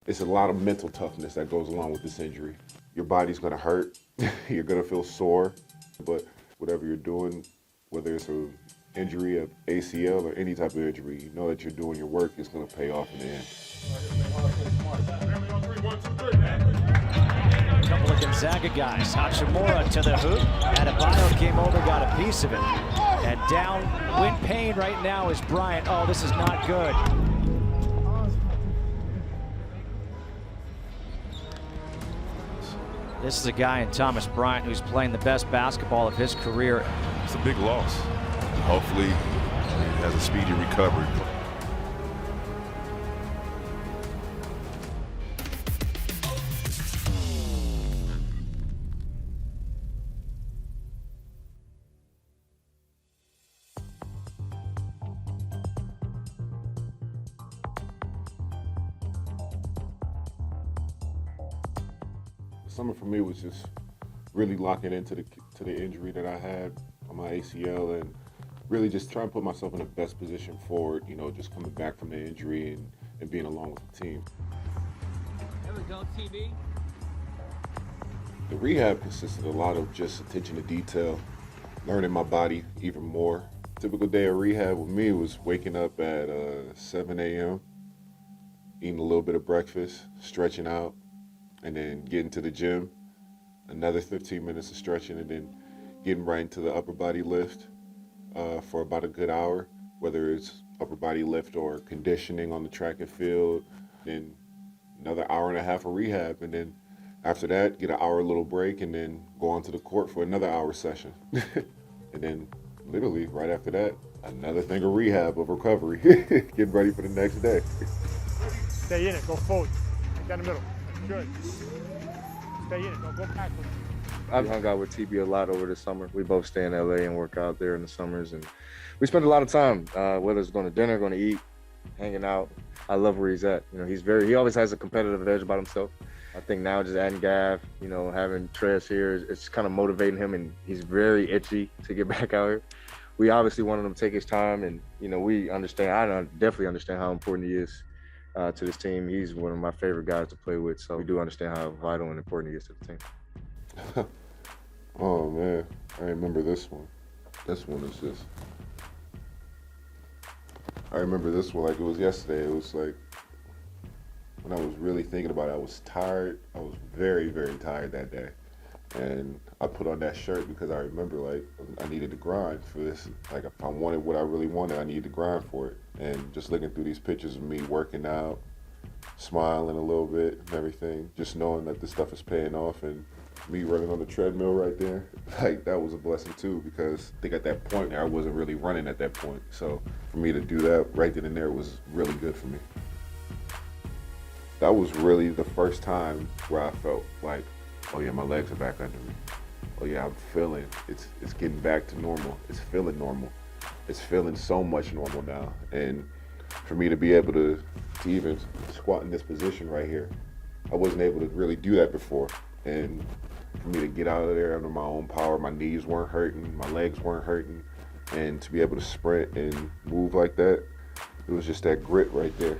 It's a lot of mental toughness that goes along with this injury. Your body's gonna hurt, you're gonna feel sore, but whatever you're doing, whether it's an injury, an ACL, or any type of injury, you know that you're doing your work, it's gonna pay off in the end. A couple of Gonzaga guys. Hachimura to the hoop. Adebayo came over, got a piece of it. And down, wind pain right now is Bryant. Oh, this is not good. This is a guy in Thomas Bryant who's playing the best basketball of his career. It's a big loss. Hopefully, he has a speedy recovery. Summer for me was just really locking into the injury that I had on my ACL and really just trying to put myself in the best position forward, you know, just coming back from the injury and being along with the team. There we go, TV. The rehab consisted of a lot of just attention to detail, learning my body even more. Typical day of rehab with me was waking up at 7 a.m., eating a little bit of breakfast, stretching out, and then getting to the gym, another 15 minutes of stretching, and then getting right into the upper body lift for about a good hour, whether it's upper body lift or conditioning on the track and field, then another hour and a half of rehab, and then after that, get an hour little break, and then go onto the court for another hour session. And then literally right after that, another thing of rehab, of recovery, getting ready for the next day. Stay in it, go forward, down the middle. Good. Stay in it, don't go backwards. I've hung out with TB a lot over the summer. We both stay in LA and work out there in the summers, and we spend a lot of time, whether it's going to dinner, going to eat, hanging out. I love where he's at. You know, he always has a competitive edge about himself. I think now just adding Gav, you know, having Trez here, it's kind of motivating him, and he's very itchy to get back out here. We obviously wanted him to take his time, and, you know, we understand, I definitely understand how important he is to this team. He's one of my favorite guys to play with, so we do understand how vital and important he is to the team. Oh man, I remember this one. This one is just, I remember this one like it was yesterday. It was like, when I was really thinking about it, I was tired. I was very, very tired that day. And I put on that shirt because I remember like I needed to grind for this. Like if I wanted what I really wanted, I needed to grind for it. And just looking through these pictures of me working out, smiling a little bit and everything, just knowing that this stuff is paying off, and me running on the treadmill right there, like that was a blessing too, because I think at that point I wasn't really running at that point. So for me to do that right then and there was really good for me. That was really the first time where I felt like, oh yeah, my legs are back under me. Oh yeah, I'm feeling, it's getting back to normal. It's feeling normal. It's feeling so much normal now. And for me to be able to even squat in this position right here, I wasn't able to really do that before. And for me to get out of there under my own power, my knees weren't hurting, my legs weren't hurting, and to be able to sprint and move like that, it was just that grit right there.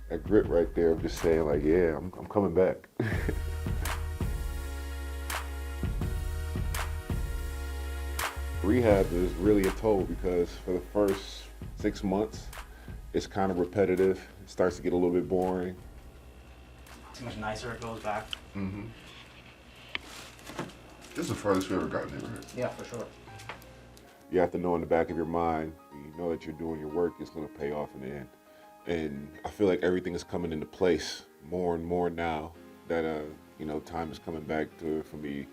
That grit right there of just saying like, yeah, I'm coming back. Rehab is really a toll because for the first 6 months, it's kind of repetitive. It starts to get a little bit boring. Too much nicer it goes back. Mm-hmm. This is the farthest we ever gotten there, right? Yeah, for sure. You have to know in the back of your mind, you know that you're doing your work, it's gonna pay off in the end. And I feel like everything is coming into place more and more now that, you know, time is coming back for me,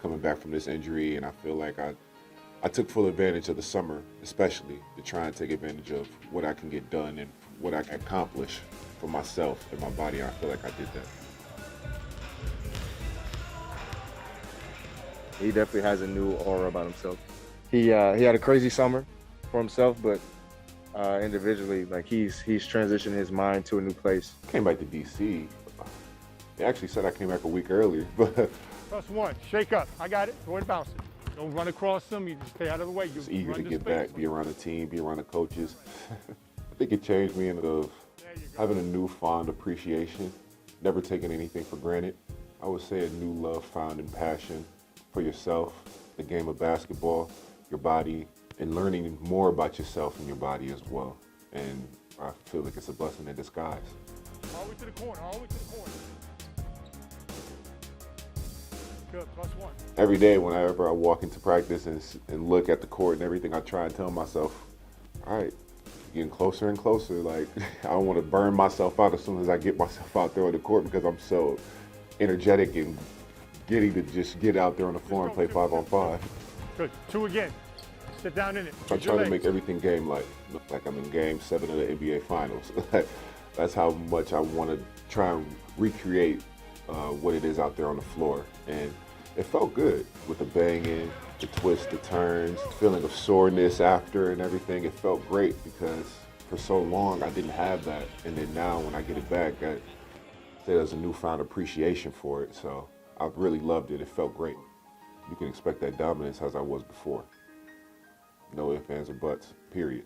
coming back from this injury. And I feel like I took full advantage of the summer, especially to try and take advantage of what I can get done and what I can accomplish for myself and my body. And I feel like I did that. He definitely has a new aura about himself. He had a crazy summer for himself, but individually, like he's transitioned his mind to a new place. Came back to DC. They actually said I came back a week earlier, but Plus one, shake up. I got it. Go ahead and bounce it. Don't run across them. You just stay out of the way. You eager run to the get space. back, be around the team, be around the coaches. I think it changed me in the having a newfound appreciation, never taking anything for granted. I would say a new love found in passion for yourself, the game of basketball, your body, and learning more about yourself and your body as well. And I feel like it's a blessing in disguise. All the way to the corner, all the way to the corner. Good, +1. Every day whenever I walk into practice and look at the court and everything, I try and tell myself, all right, getting closer and closer. Like, I don't want to burn myself out as soon as I get myself out there on the court because I'm so energetic and getting to just get out there on the floor and play 5-on-5. Good, 2 again. Sit down in it. I Use your try to legs. make everything game-like, like I'm in Game 7 of the NBA Finals. That's how much I want to try and recreate what it is out there on the floor. And it felt good with the banging, the twists, the turns, the feeling of soreness after and everything. It felt great because for so long I didn't have that. And then now when I get it back, I say there's a newfound appreciation for it. So I really loved it. It felt great. You can expect that dominance as I was before. No ifs, ands, or buts, period.